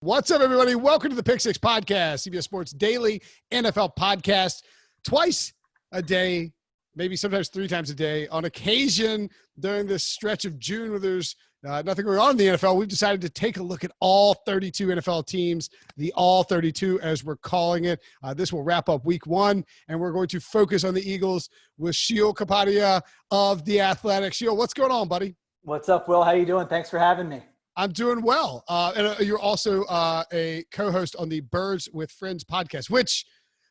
What's up, everybody? Welcome to the Pick Six Podcast, CBS Sports Daily NFL Podcast. Twice a day, maybe sometimes three times a day. On occasion, during this stretch of June where there's nothing going on in the NFL, we've decided to take a look at all 32 NFL teams, the all 32 as we're calling it. This will wrap up week one, and we're going to focus on the Eagles with Sheil Kapadia of The Athletic. Sheil, what's going on, buddy? What's up, Will? How you doing? Thanks for having me. I'm doing well. And you're also a co-host on the Birds with Friends podcast, which,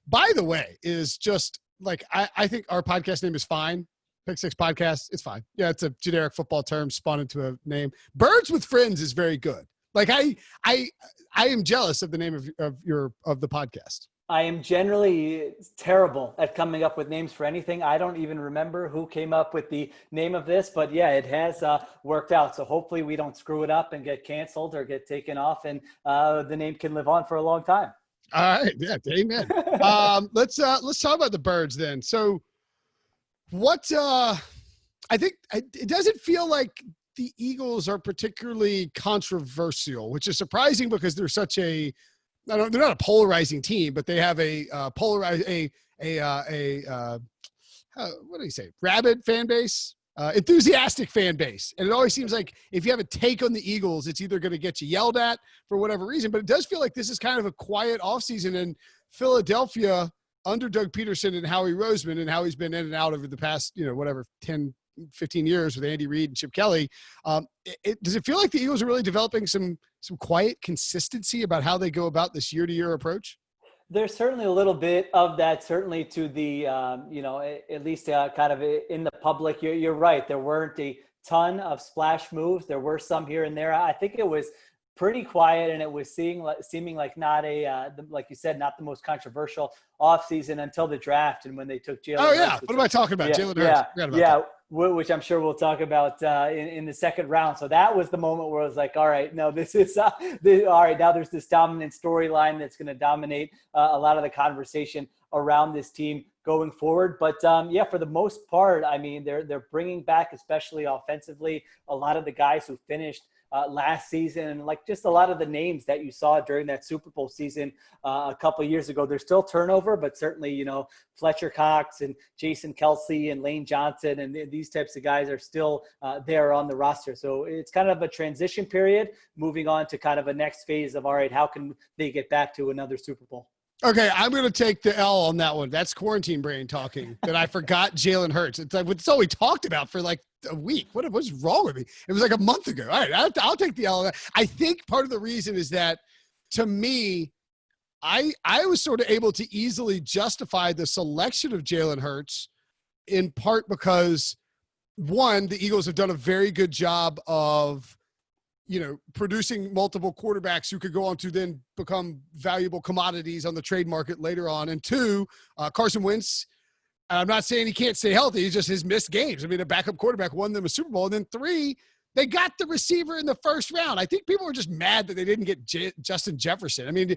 by the way, is just like, I think our podcast name is fine. Pick Six Podcast. It's fine. Yeah, it's a generic football term spun into a name. Birds with Friends is very good. Like I am jealous of the name of the podcast. I am generally terrible at coming up with names for anything. I don't even remember who came up with the name of this, but yeah, it has worked out. So hopefully we don't screw it up and get canceled or get taken off, and the name can live on for a long time. All right. Yeah. Amen. Let's talk about the Birds then. So I think it doesn't feel like the Eagles are particularly controversial, which is surprising because they're such a, they're not a polarizing team, but they have a what do you say? Rabid fan base, enthusiastic fan base. And it always seems like if you have a take on the Eagles, it's either going to get you yelled at for whatever reason, but it does feel like this is kind of a quiet offseason in Philadelphia under Doug Peterson and Howie Roseman, and how he's been in and out over the past, 10, 15 years with Andy Reid and Chip Kelly. Does it feel like the Eagles are really developing some quiet consistency about how they go about this year-to-year approach? There's certainly a little bit of that, certainly to the, at least kind of in the public. You're right. There weren't a ton of splash moves. There were some here and there. I think it was pretty quiet, and it was seeming like not like you said, not the most controversial offseason until the draft and when they took Jalen Hurts. Oh, yeah. What am I talking about? Jalen Hurts. Yeah. Which I'm sure we'll talk about in the second round. So that was the moment where I was like, all right, no, this is all right. Now there's this dominant storyline that's going to dominate a lot of the conversation around this team going forward. But for the most part, I mean, they're bringing back, especially offensively, a lot of the guys who finished last season, and like just a lot of the names that you saw during that Super Bowl season a couple of years ago. There's still turnover, but certainly, Fletcher Cox and Jason Kelsey and Lane Johnson and these types of guys are still there on the roster. So it's kind of a transition period, moving on to kind of a next phase of, all right, how can they get back to another Super Bowl? Okay, I'm going to take the L on that one. That's quarantine brain talking, that I forgot Jalen Hurts. It's like, it's all we talked about for like a week. What's wrong with me? It was like a month ago. All right, I'll take the L on that. I think part of the reason is that, to me, I was sort of able to easily justify the selection of Jalen Hurts, in part because, one, the Eagles have done a very good job of producing multiple quarterbacks who could go on to then become valuable commodities on the trade market later on. And two, Carson Wentz, I'm not saying he can't stay healthy, he's just his missed games. I mean, a backup quarterback won them a Super Bowl. And then three, they got the receiver in the first round. I think people were just mad that they didn't get Justin Jefferson. I mean,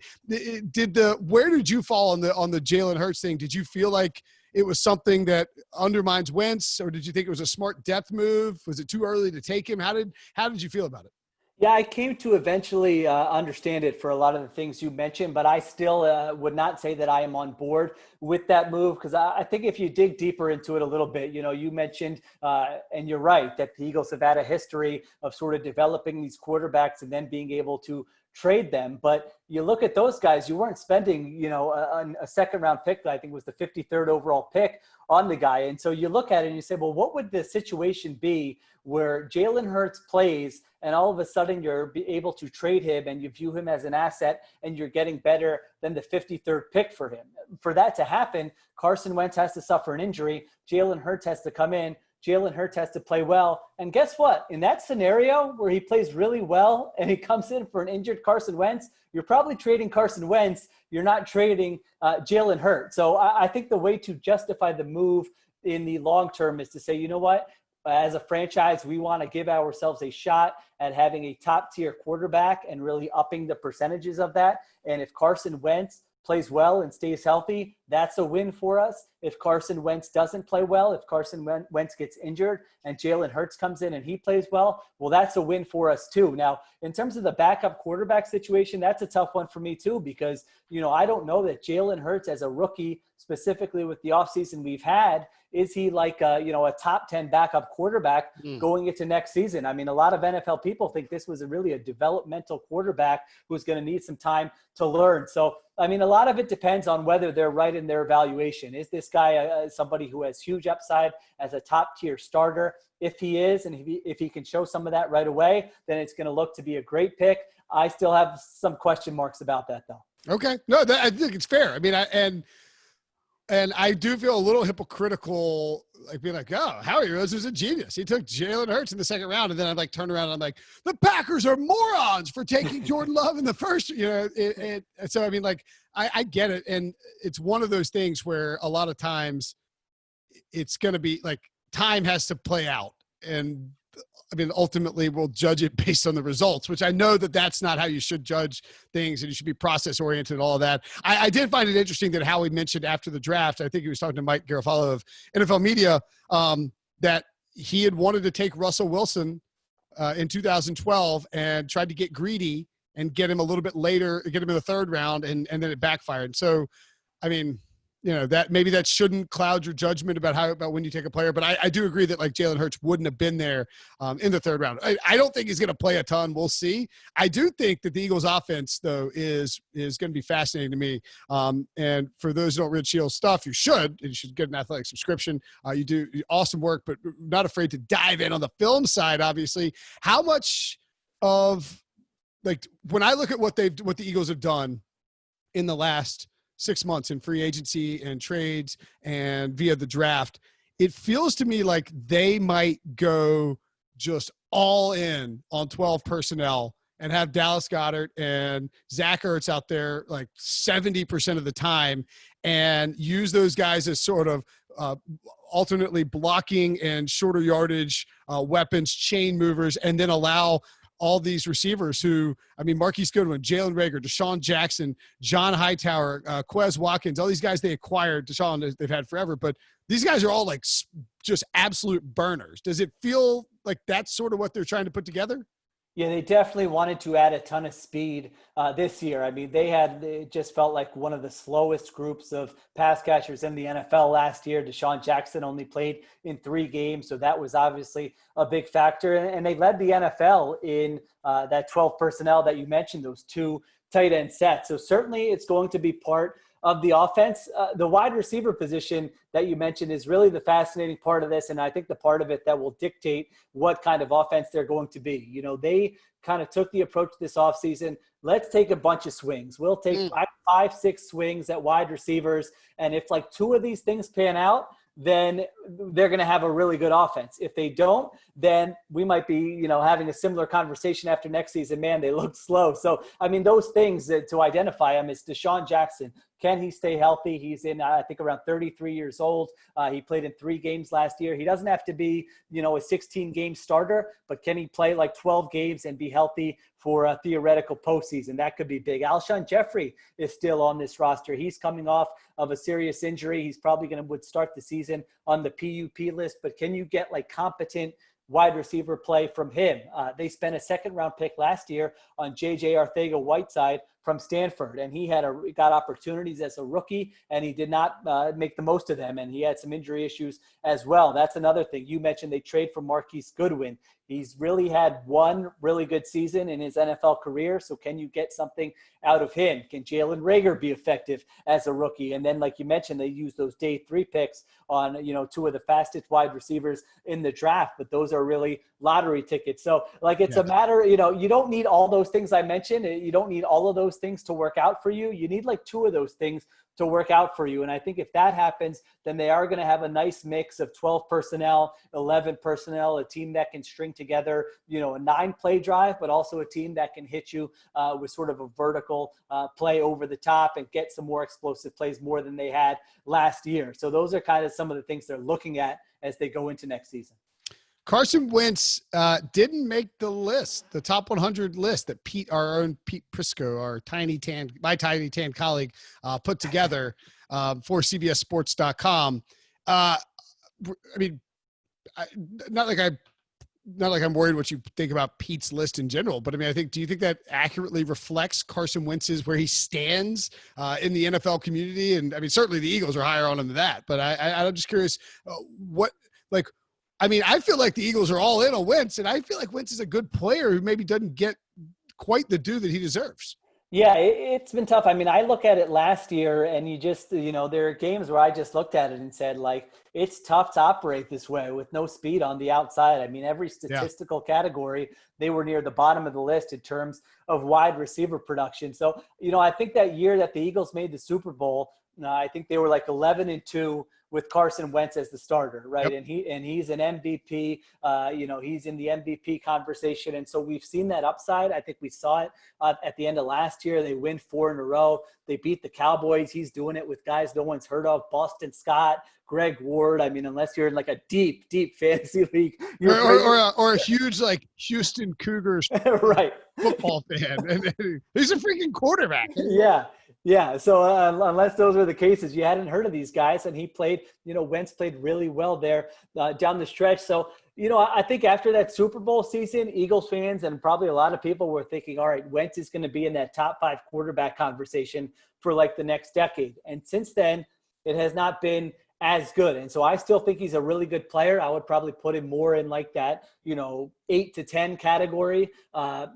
where did you fall on the Jalen Hurts thing? Did you feel like it was something that undermines Wentz, or did you think it was a smart depth move? Was it too early to take him? How did you feel about it? Yeah, I came to eventually understand it for a lot of the things you mentioned, but I still would not say that I am on board with that move, because I think if you dig deeper into it a little bit, you mentioned, and you're right, that the Eagles have had a history of sort of developing these quarterbacks and then being able to trade them. But you look at those guys, you weren't spending, a second round pick that I think was the 53rd overall pick on the guy. And so you look at it and you say, well, what would the situation be where Jalen Hurts plays and all of a sudden you're able to trade him and you view him as an asset and you're getting better than the 53rd pick for him? For that to happen, Carson Wentz has to suffer an injury. Jalen Hurts has to come in. Jalen Hurts has to play well. And guess what? In that scenario where he plays really well and he comes in for an injured Carson Wentz, you're probably trading Carson Wentz. You're not trading Jalen Hurts. So I think the way to justify the move in the long term is to say, you know what? As a franchise, we want to give ourselves a shot at having a top-tier quarterback and really upping the percentages of that. And if Carson Wentz plays well and stays healthy, that's a win for us. If Carson Wentz doesn't play well, if Carson Wentz gets injured and Jalen Hurts comes in and he plays well, well, that's a win for us too. Now, in terms of the backup quarterback situation, that's a tough one for me too, because, I don't know that Jalen Hurts as a rookie, specifically with the offseason we've had, is he like a top 10 backup quarterback going into next season? I mean, a lot of NFL people think this was really a developmental quarterback who's going to need some time to learn. So, I mean, a lot of it depends on whether they're right in their evaluation. Is this guy somebody who has huge upside as a top tier starter? If he is, and if he can show some of that right away, then it's going to look to be a great pick. I still have some question marks about that though. Okay. No, I think it's fair. I mean, and I do feel a little hypocritical, like being like, oh, Howie Rose was a genius. He took Jalen Hurts in the second round. And then I like turn around and I'm like, the Packers are morons for taking Jordan Love in the first, so I mean, like, I get it. And it's one of those things where a lot of times it's going to be like time has to play out. And I mean, ultimately we'll judge it based on the results, which I know that that's not how you should judge things, and you should be process oriented and all of that. I did find it interesting that Howie mentioned after the draft, I think he was talking to Mike Garafolo of NFL Media, that he had wanted to take Russell Wilson in 2012 and tried to get greedy and get him a little bit later, get him in the third round, and then it backfired. So, I mean, that maybe that shouldn't cloud your judgment about when you take a player. But I do agree that like Jalen Hurts wouldn't have been there in the third round. I don't think he's going to play a ton. We'll see. I do think that the Eagles offense though is going to be fascinating to me. And for those who don't read Sheil stuff, you should get an athletic subscription. You do awesome work, but not afraid to dive in on the film side, obviously. How much of like, when I look at what the Eagles have done in the last 6 months in free agency and trades and via the draft, it feels to me like they might go just all in on 12 personnel and have Dallas Goedert and Zach Ertz out there like 70% of the time and use those guys as sort of alternately blocking and shorter yardage weapons, chain movers, and then allow all these receivers who, I mean, Marquise Goodwin, Jalen Reagor, Deshaun Jackson, John Hightower, Quez Watkins, all these guys they acquired, Deshaun they've had forever, but these guys are all like just absolute burners. Does it feel like that's sort of what they're trying to put together? Yeah, they definitely wanted to add a ton of speed this year. I mean, it just felt like one of the slowest groups of pass catchers in the NFL last year. Deshaun Jackson only played in 3 games, so that was obviously a big factor. And they led the NFL in that 12 personnel that you mentioned, those 2 tight end sets. So certainly it's going to be part of the offense. The wide receiver position that you mentioned is really the fascinating part of this, and I think the part of it that will dictate what kind of offense they're going to be. They kind of took the approach this offseason, let's take a bunch of swings. We'll take 5, 6 swings at wide receivers, and if like 2 of these things pan out, then they're going to have a really good offense. If they don't, then we might be, having a similar conversation after next season. Man, they look slow. So, I mean, those things to identify them is Deshaun Jackson. Can he stay healthy? He's in, I think, around 33 years old. He played in 3 games last year. He doesn't have to be, a 16-game starter, but can he play like 12 games and be healthy for a theoretical postseason? That could be big. Alshon Jeffrey is still on this roster. He's coming off of a serious injury. He's probably would start the season on the PUP list, but can you get like competent wide receiver play from him? They spent a 2nd-round pick last year on J.J. Arcega-Whiteside from Stanford, and he got opportunities as a rookie, and he did not make the most of them, and he had some injury issues as well. That's another thing. You mentioned they trade for Marquise Goodwin. He's really had one really good season in his NFL career, so can you get something out of him? Can Jalen Reagor be effective as a rookie? And then, like you mentioned, they used those day 3 picks on, 2 of the fastest wide receivers in the draft, but those are really lottery tickets. So, like, it's a matter, you don't need all those things I mentioned. You don't need all of those things to work out for you. You need like 2 of those things to work out for you. And I think if that happens, then they are going to have a nice mix of 12 personnel, 11 personnel, a team that can string together, a 9-play drive, but also a team that can hit you with sort of a vertical play over the top and get some more explosive plays more than they had last year. So those are kind of some of the things they're looking at as they go into next season. Carson Wentz didn't make the list, the top 100 list that our own Pete Prisco, my tiny tan colleague, put together for CBSSports.com. I mean, not like I'm worried what you think about Pete's list in general, but I mean, do you think that accurately reflects Carson Wentz's where he stands in the NFL community? And I mean, certainly the Eagles are higher on him than that, but I'm just curious I feel like the Eagles are all in on Wentz, and I feel like Wentz is a good player who maybe doesn't get quite the due that he deserves. Yeah, it's been tough. I mean, I look at it last year and there are games where I just looked at it and said, like, it's tough to operate this way with no speed on the outside. I mean, every statistical category, they were near the bottom of the list in terms of wide receiver production. So, I think that year that the Eagles made the Super Bowl, I think they were like 11-2 with Carson Wentz as the starter, right? Yep. And he's an MVP. He's in the MVP conversation, and so we've seen that upside. I think we saw it at the end of last year. They win 4 in a row. They beat the Cowboys. He's doing it with guys no one's heard of: Boston Scott, Greg Ward. I mean, unless you're in like a deep fantasy league, or a huge like Houston Cougars right football fan, and he's a freaking quarterback. Yeah. So unless those were the cases, you hadn't heard of these guys, and he played. Wentz played really well there down the stretch. So I think after that Super Bowl season, Eagles fans and probably a lot of people were thinking, all right, Wentz is going to be in that top 5 quarterback conversation for like the next decade. And since then, it has not been as good. And so I still think he's a really good player. I would probably put him more in like that, 8 to 10 category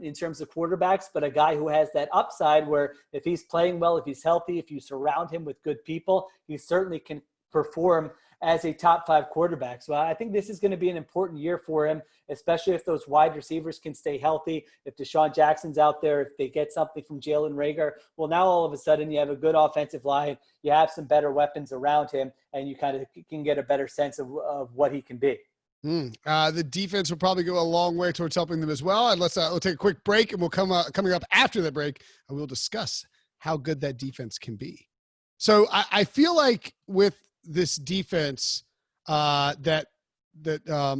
in terms of quarterbacks, but a guy who has that upside where if he's playing well, if he's healthy, if you surround him with good people, he certainly can perform as a top 5 quarterback. So I think this is going to be an important year for him, especially if those wide receivers can stay healthy. If Deshaun Jackson's out there, if they get something from Jalen Reagor, well, now all of a sudden you have a good offensive line, you have some better weapons around him, and you kind of can get a better sense of what he can be. The defense will probably go a long way towards helping them as well. And we'll take a quick break, and we'll coming up after the break, and we'll discuss how good that defense can be. So I feel like with this defense, that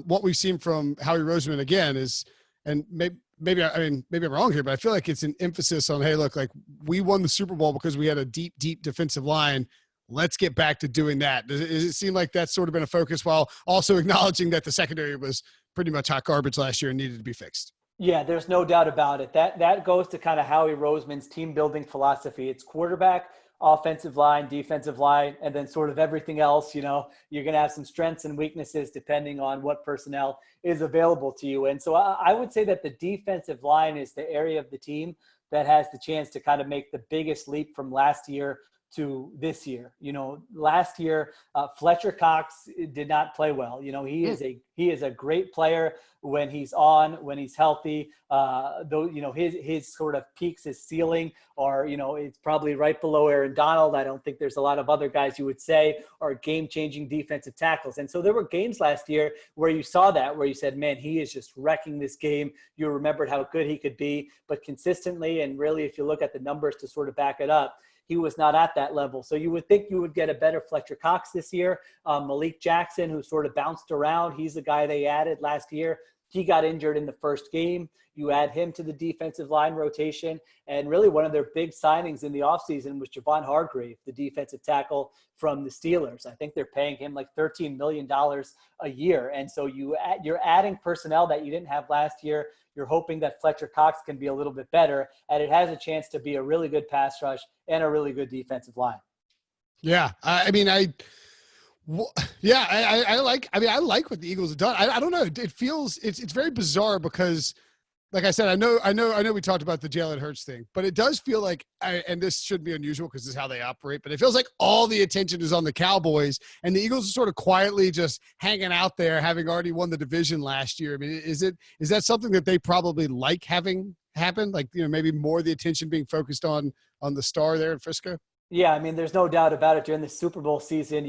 what we've seen from Howie Roseman again is, and maybe I'm wrong here, but I feel like it's an emphasis on, hey, look, like we won the Super Bowl because we had a deep defensive line. Let's get back to doing that. Does it seem like that's sort of been a focus while also acknowledging that the secondary was pretty much hot garbage last year and needed to be fixed? Yeah, there's no doubt about it. That goes to kind of Howie Roseman's team building philosophy. It's quarterback, offensive line, defensive line, and then sort of everything else. You're going to have some strengths and weaknesses depending on what personnel is available to you. And so I would say that the defensive line is the area of the team that has the chance to kind of make the biggest leap from last year to this year. Last year, Fletcher Cox did not play well. He is a great player when he's on, when he's healthy. Though his sort of peaks, his ceiling are it's probably right below Aaron Donald. I don't think there's a lot of other guys you would say are game-changing defensive tackles. And so there were games last year where you saw that, where you said, man, he is just wrecking this game. You remembered how good he could be, but consistently, and really if you look at the numbers to sort of back it up, he was not at that level. So you would think you would get a better Fletcher Cox this year. Malik Jackson, who sort of bounced around, he's the guy they added last year. He got injured in the first game. You add him to the defensive line rotation. And really one of their big signings in the offseason was Javon Hargrave, the defensive tackle from the Steelers. I think they're paying him like $13 million a year. And so you're adding personnel that you didn't have last year. You're hoping that Fletcher Cox can be a little bit better, and it has a chance to be a really good pass rush and a really good defensive line. Yeah. I like what the Eagles have done. I don't know. It feels, it's very bizarre because, like I said, I know we talked about the Jalen Hurts thing, but it does feel like, and this shouldn't be unusual because this is how they operate, but it feels like all the attention is on the Cowboys, and the Eagles are sort of quietly just hanging out there, having already won the division last year. I mean, is that something that they probably like having happen? Like, maybe more of the attention being focused on the star there in Frisco? Yeah, I mean, there's no doubt about it. During the Super Bowl season,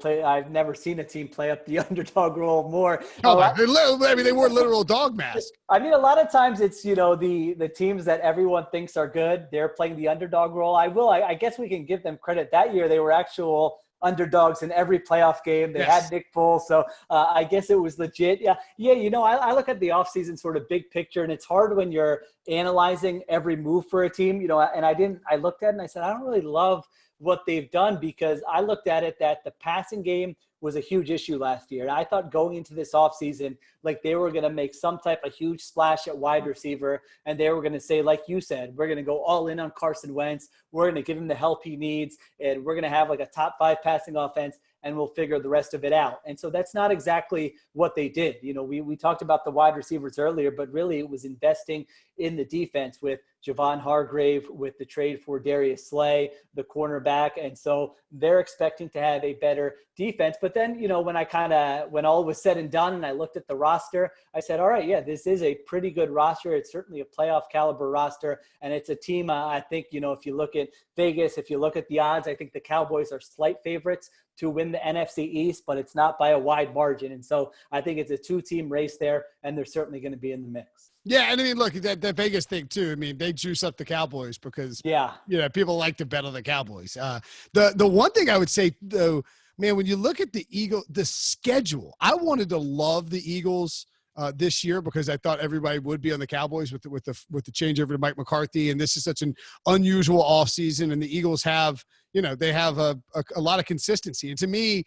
I've never seen a team play up the underdog role more. They wore literal dog masks. I mean, a lot of times it's, the teams that everyone thinks are good, they're playing the underdog role. I guess we can give them credit. That year, they were actual underdogs in every playoff game. They had Nick Foles. So I guess it was legit. Yeah. I look at the offseason sort of big picture, and it's hard when you're analyzing every move for a team, and I looked at it and I said, I don't really love what they've done, because I looked at it that the passing game was a huge issue last year. And I thought going into this offseason, like they were going to make some type of huge splash at wide receiver. And they were going to say, like you said, we're going to go all in on Carson Wentz. We're going to give him the help he needs. And we're going to have like a top 5 passing offense, and we'll figure the rest of it out. And so that's not exactly what they did. We talked about the wide receivers earlier, but really it was investing in the defense with Javon Hargrave, with the trade for Darius Slay, the cornerback. And so they're expecting to have a better defense. But then, when all was said and done and I looked at the roster, I said, all right, yeah, this is a pretty good roster. It's certainly a playoff caliber roster. And it's a team, I think, if you look at Vegas, if you look at the odds, I think the Cowboys are slight favorites to win the NFC East, but it's not by a wide margin. And so I think it's a 2-team race there, and they're certainly going to be in the mix. Yeah, and I mean, look, that Vegas thing too. I mean, they juice up the Cowboys because people like to bet on the Cowboys. The one thing I would say though, man, when you look at the schedule, I wanted to love the Eagles this year because I thought everybody would be on the Cowboys with the changeover to Mike McCarthy, and this is such an unusual offseason, and the Eagles have they have a lot of consistency, and to me,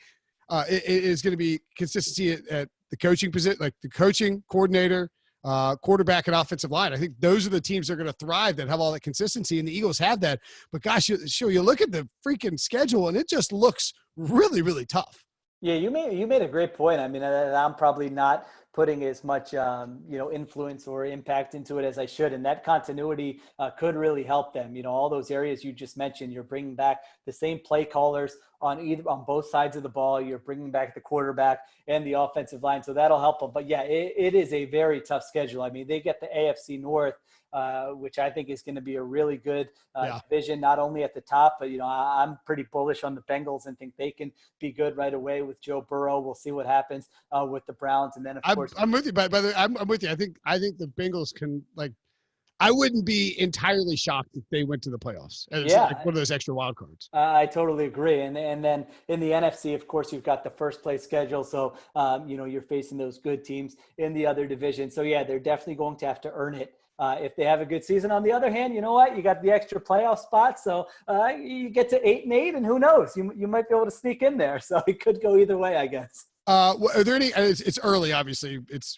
it is going to be consistency at the coaching position, like the coaching coordinator, quarterback, and offensive line. I think those are the teams that are going to thrive that have all that consistency, and the Eagles have that. But gosh, you look at the freaking schedule, and it just looks really, really tough. Yeah, you made a great point. I mean, I'm probably not putting as much influence or impact into it as I should, and that continuity could really help them. All those areas you just mentioned, you're bringing back the same play callers on both sides of the ball. You're bringing back the quarterback and the offensive line, so that'll help them. But yeah, it is a very tough schedule. I mean, they get the AFC North, which I think is going to be a really good division, not only at the top, but I'm pretty bullish on the Bengals and think they can be good right away with Joe Burrow. We'll see what happens with the Browns, and then of course I'm with you. By the way, I'm with you. I think the Bengals can I wouldn't be entirely shocked if they went to the playoffs. It's like one of those extra wild cards. I totally agree. And then in the NFC, of course, you've got the first place schedule. So, you're facing those good teams in the other division. So, yeah, they're definitely going to have to earn it if they have a good season. On the other hand, you know what? You got the extra playoff spot. So you get to 8-8, and who knows? You might be able to sneak in there. So it could go either way, I guess. Are there any? It's early, obviously. It's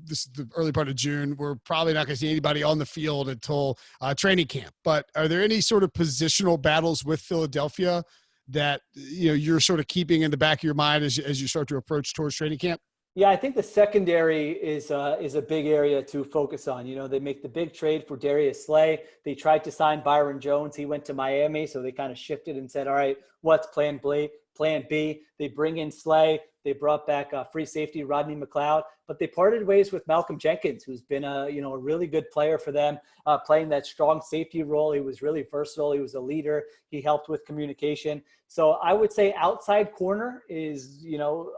this is the early part of June. We're probably not going to see anybody on the field until training camp. But are there any sort of positional battles with Philadelphia that you're sort of keeping in the back of your mind as you start to approach towards training camp? Yeah, I think the secondary is a big area to focus on. They make the big trade for Darius Slay. They tried to sign Byron Jones. He went to Miami, so they kind of shifted and said, all right, what's plan B? Plan B. They bring in Slay. They brought back free safety Rodney McLeod, but they parted ways with Malcolm Jenkins, who's been a really good player for them, playing that strong safety role. He was really versatile. He was a leader. He helped with communication. So I would say outside corner is,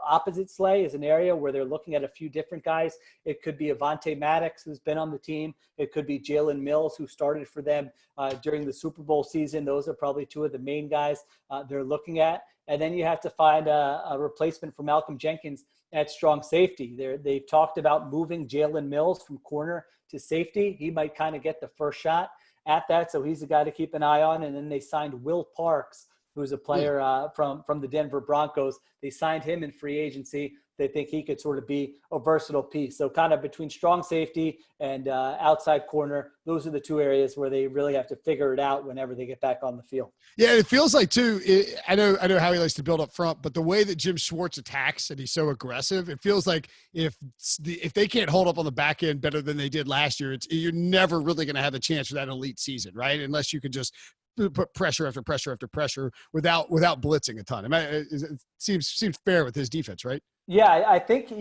opposite Slay is an area where they're looking at a few different guys. It could be Avonte Maddox, who's been on the team. It could be Jalen Mills, who started for them during the Super Bowl season. Those are probably two of the main guys they're looking at. And then you have to find a replacement for Malcolm Jenkins at strong safety. They've talked about moving Jalen Mills from corner to safety. He might kind of get the first shot at that, so he's a guy to keep an eye on. And then they signed Will Parks, who's a player from the Denver Broncos. They signed him in free agency. They think he could sort of be a versatile piece. So kind of between strong safety and outside corner, those are the two areas where they really have to figure it out whenever they get back on the field. Yeah, it feels like too. I know how he likes to build up front, but the way that Jim Schwartz attacks and he's so aggressive, it feels like if they can't hold up on the back end better than they did last year, you're never really going to have a chance for that elite season, right? Unless you can just put pressure after pressure after pressure without blitzing a ton. It seems fair with his defense, right? Yeah, I think,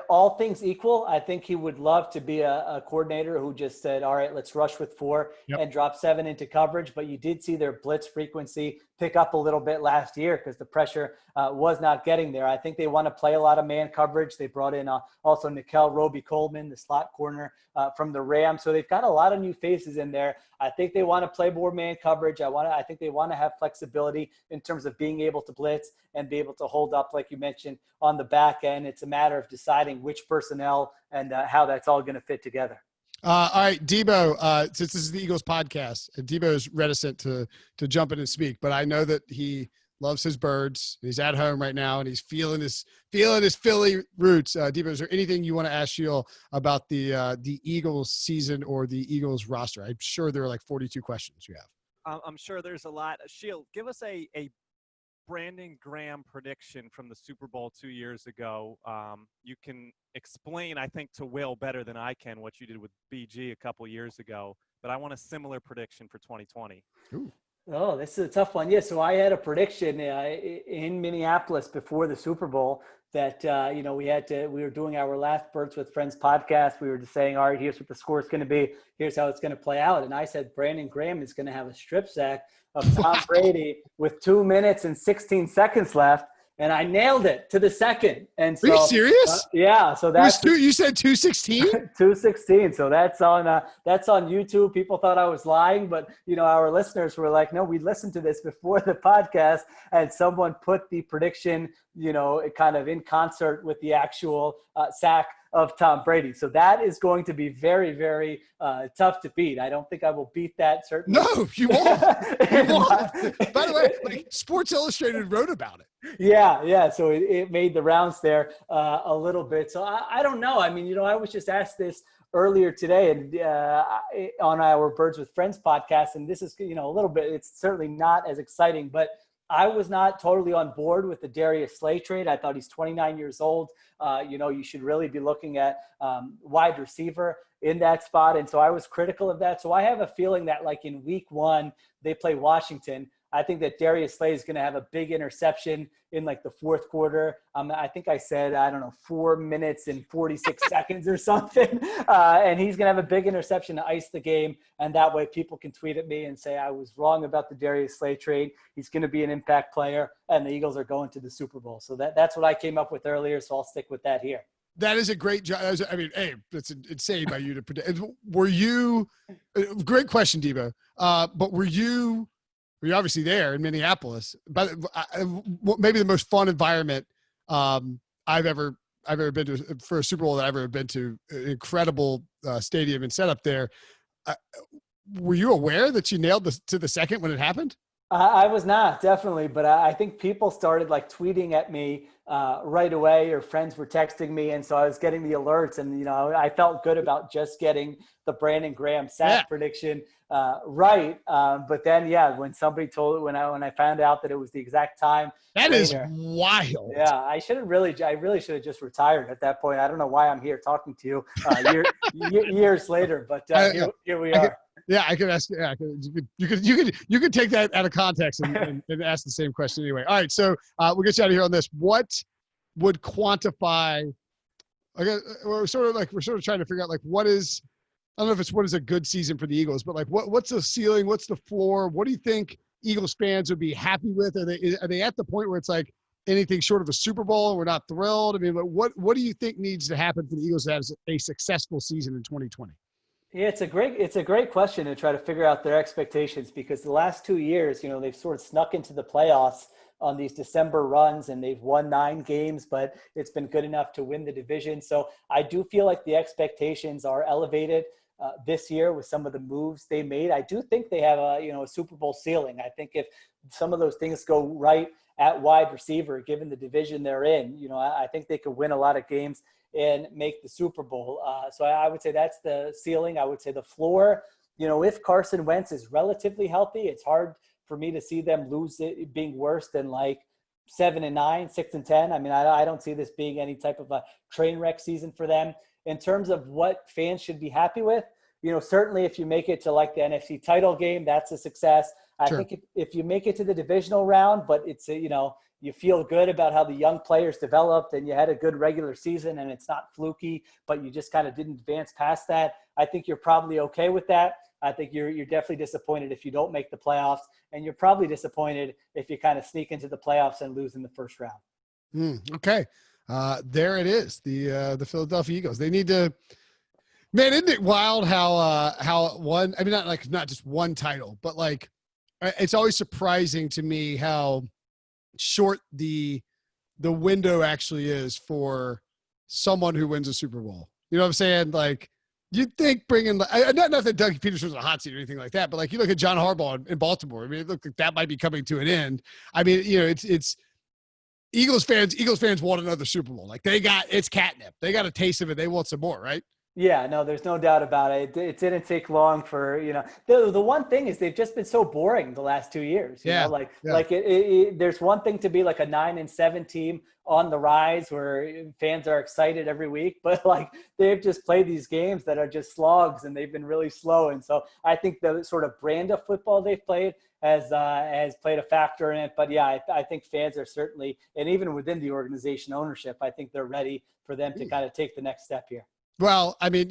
all things equal, I think he would love to be a coordinator who just said, all right, let's rush with 4 Yep. and drop 7 into coverage. But you did see their blitz frequency pick up a little bit last year because the pressure was not getting there. I think they want to play a lot of man coverage. They brought in also Nickel Roby-Coleman, the slot corner from the Rams. So they've got a lot of new faces in there. I think they want to play more man coverage. I think they want to have flexibility in terms of being able to blitz and be able to hold up, like you mentioned, on the back end. It's a matter of deciding which personnel and how that's all going to fit together. All right, Debo, since this is the Eagles podcast, Debo is reticent to jump in and speak, but I know that he loves his birds. He's at home right now, and he's feeling his Philly roots. Debo, is there anything you want to ask Sheil about the Eagles season or the Eagles roster? I'm sure there are like 42 questions you have. I'm sure there's a lot. Sheil, give us a Brandon Graham prediction from the Super Bowl 2 years ago. You can explain, I think, to Will better than I can what you did with BG a couple years ago, but I want a similar prediction for 2020. Ooh. Oh, this is a tough one. Yeah, so I had a prediction in Minneapolis before the Super Bowl that we were doing our last Birds with Friends podcast. We were just saying, all right, here's what the score is going to be. Here's how it's going to play out. And I said Brandon Graham is going to have a strip sack of Tom Brady with 2 minutes and 16 seconds left. And I nailed it to the second. And so, are you serious? Yeah. So that's you said 216? 216. So that's on YouTube. People thought I was lying, but our listeners were like, no, we listened to this before the podcast, and someone put the prediction, kind of in concert with the actual sack of Tom Brady. So that is going to be very, very tough to beat. I don't think I will beat that, certainly. No, you won't. You won't. By the way, like Sports Illustrated wrote about it. Yeah. So it made the rounds there a little bit. So I don't know. I mean, I was just asked this earlier today and on our Birds with Friends podcast, and this is, a little bit, it's certainly not as exciting, but I was not totally on board with the Darius Slay trade. I thought he's 29 years old. You should really be looking at wide receiver in that spot. And so I was critical of that. So I have a feeling that like in week 1, they play Washington. I think that Darius Slay is going to have a big interception in like the fourth quarter. I think I said, 4 minutes and 46 seconds or something. And he's going to have a big interception to ice the game. And that way people can tweet at me and say, I was wrong about the Darius Slay trade. He's going to be an impact player and the Eagles are going to the Super Bowl. So that's what I came up with earlier. So I'll stick with that here. That is a great job. I mean, hey, it's insane by you to predict. Were you – great question, Debo. But were you obviously there in Minneapolis, but maybe the most fun environment I've ever been to for a Super Bowl that I've ever been to. An incredible stadium and setup there. Were you aware that you nailed to the second when it happened? I was not, definitely, but I think people started like tweeting at me right away, or friends were texting me, and so I was getting the alerts, and I felt good about just getting the Brandon Graham sack prediction right. But then, when somebody when I found out that it was the exact time, that later, is wild. Yeah, I really should have just retired at that point. I don't know why I'm here talking to you years later, but here we are. I could ask. Yeah, you could take that out of context and ask the same question anyway. All right, so we'll get you out of here on this. What would quantify? We're sort of trying to figure out like what is. I don't know if it's what is a good season for the Eagles, but like what's the ceiling? What's the floor? What do you think Eagles fans would be happy with? Are they at the point where it's like anything short of a Super Bowl? We're not thrilled. I mean, but what do you think needs to happen for the Eagles to have a successful season in 2020? Yeah, it's a great question to try to figure out their expectations, because the last 2 years, they've sort of snuck into the playoffs on these December runs and they've won 9 games, but it's been good enough to win the division. So I do feel like the expectations are elevated this year with some of the moves they made. I do think they have a Super Bowl ceiling. I think if some of those things go right at wide receiver, given the division they're in, I think they could win a lot of games and make the Super Bowl. So I would say that's the ceiling. I would say the floor, if Carson Wentz is relatively healthy, it's hard for me to see them lose it being worse than like 7-9, 6-10. I mean, I don't see this being any type of a train wreck season for them. In terms of what fans should be happy with, certainly if you make it to like the NFC title game, that's a success. I think if you make it to the divisional round, but it's, you feel good about how the young players developed and you had a good regular season and it's not fluky, but you just kind of didn't advance past that, I think you're probably okay with that. I think you're definitely disappointed if you don't make the playoffs, and you're probably disappointed if you kind of sneak into the playoffs and lose in the first round. Okay. There it is. The Philadelphia Eagles. They need to, man, isn't it wild how one, I mean, not just one title, but like, it's always surprising to me how short the window actually is for someone who wins a Super Bowl. You know what I'm saying? Like, you'd think bringing, not that Doug Peterson's a hot seat or anything like that, but like you look at John Harbaugh in Baltimore. I mean, it looked like that might be coming to an end. I mean, you know, it's Eagles fans want another Super Bowl. Like it's catnip. They got a taste of it. They want some more, right? Yeah, no, there's no doubt about it. It didn't take long for, the one thing is they've just been so boring the last 2 years. You know, there's one thing to be like a 9-7 team on the rise where fans are excited every week, but like they've just played these games that are just slogs and they've been really slow. And so I think the sort of brand of football they've played has played a factor in it. But yeah, I think fans are certainly, and even within the organization ownership, I think they're ready for them to kind of take the next step here. Well, I mean,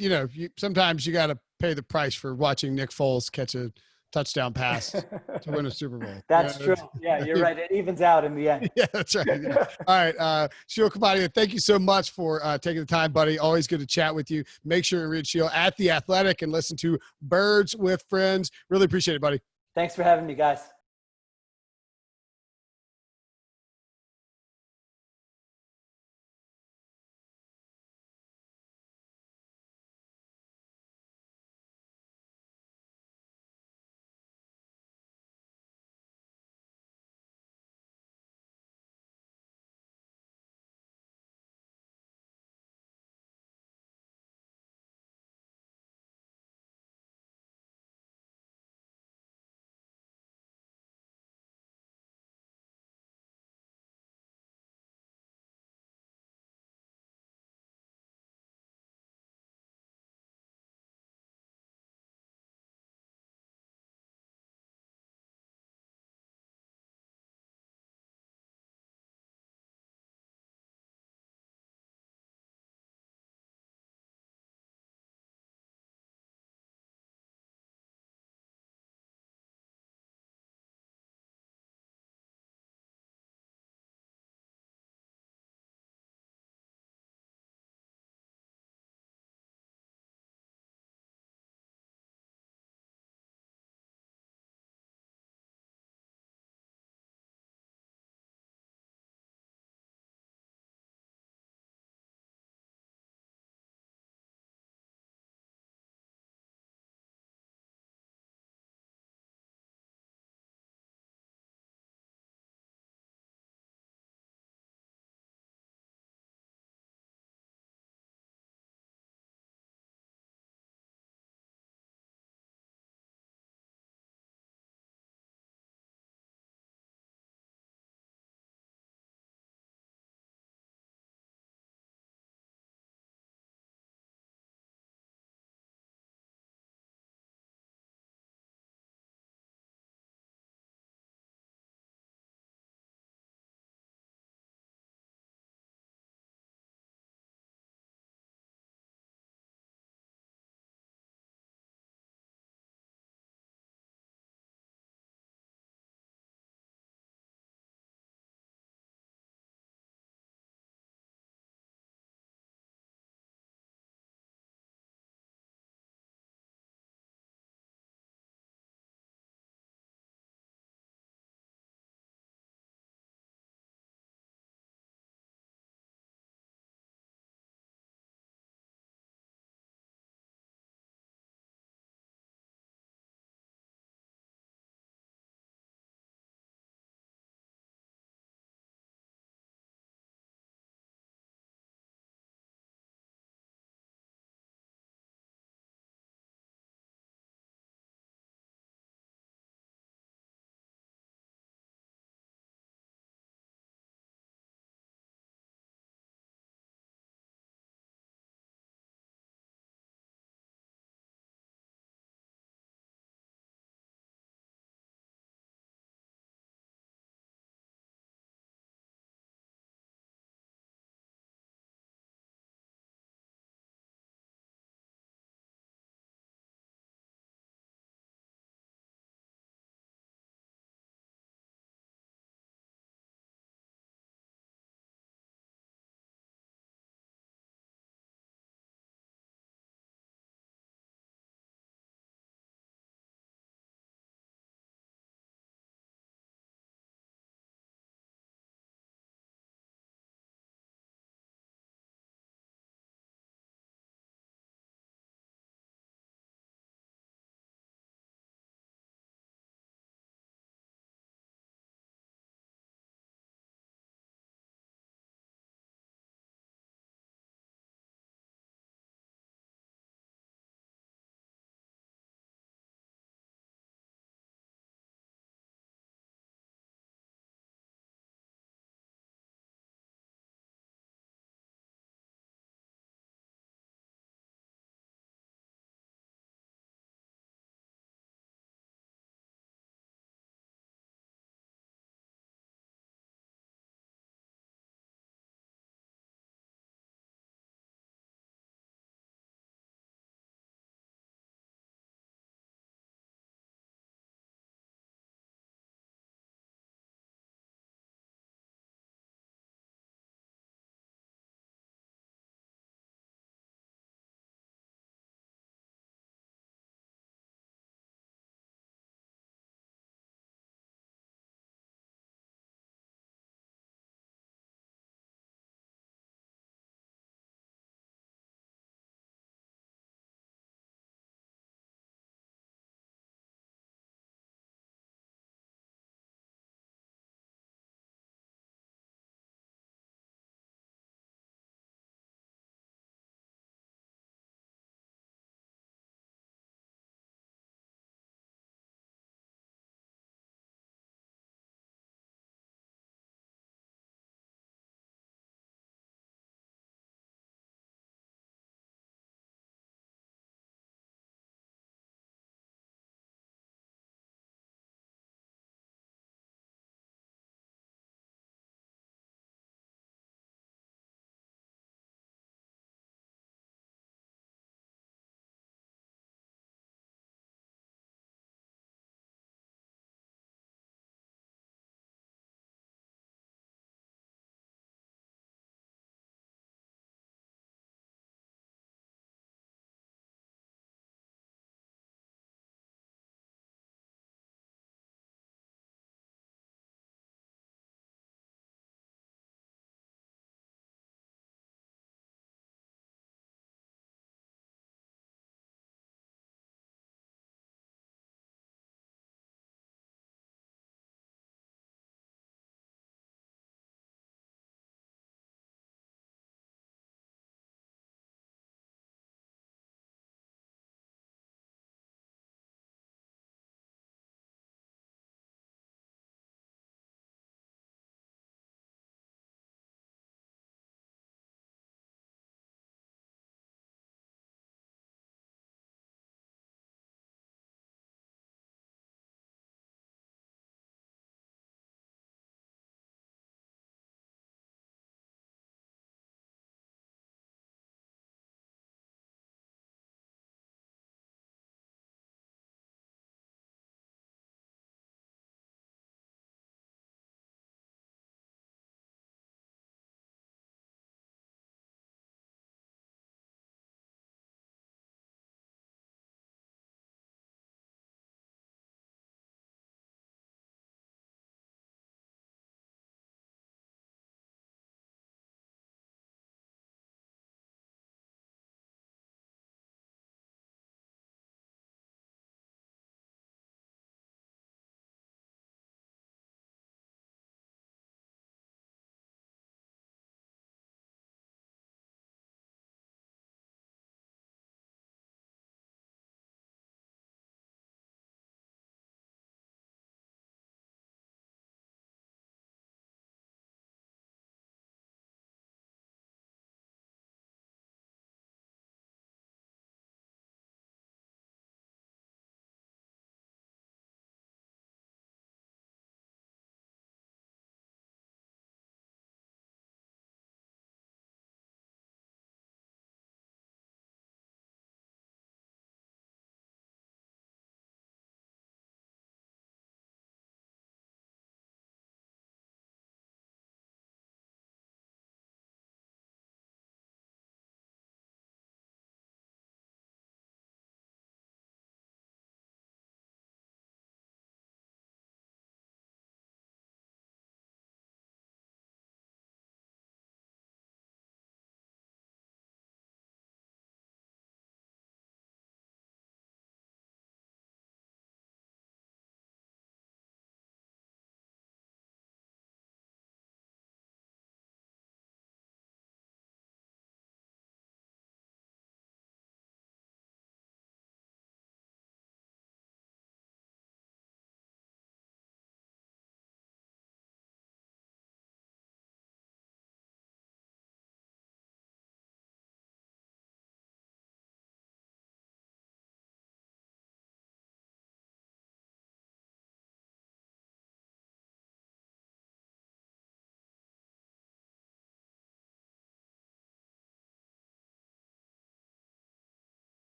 sometimes you got to pay the price for watching Nick Foles catch a touchdown pass to win a Super Bowl. That's true. Yeah, you're right. It evens out in the end. Yeah, that's right. Yeah. All right. Sheil Kapadia, thank you so much for taking the time, buddy. Always good to chat with you. Make sure to read Sheil at The Athletic and listen to Birds with Friends. Really appreciate it, buddy. Thanks for having me, guys.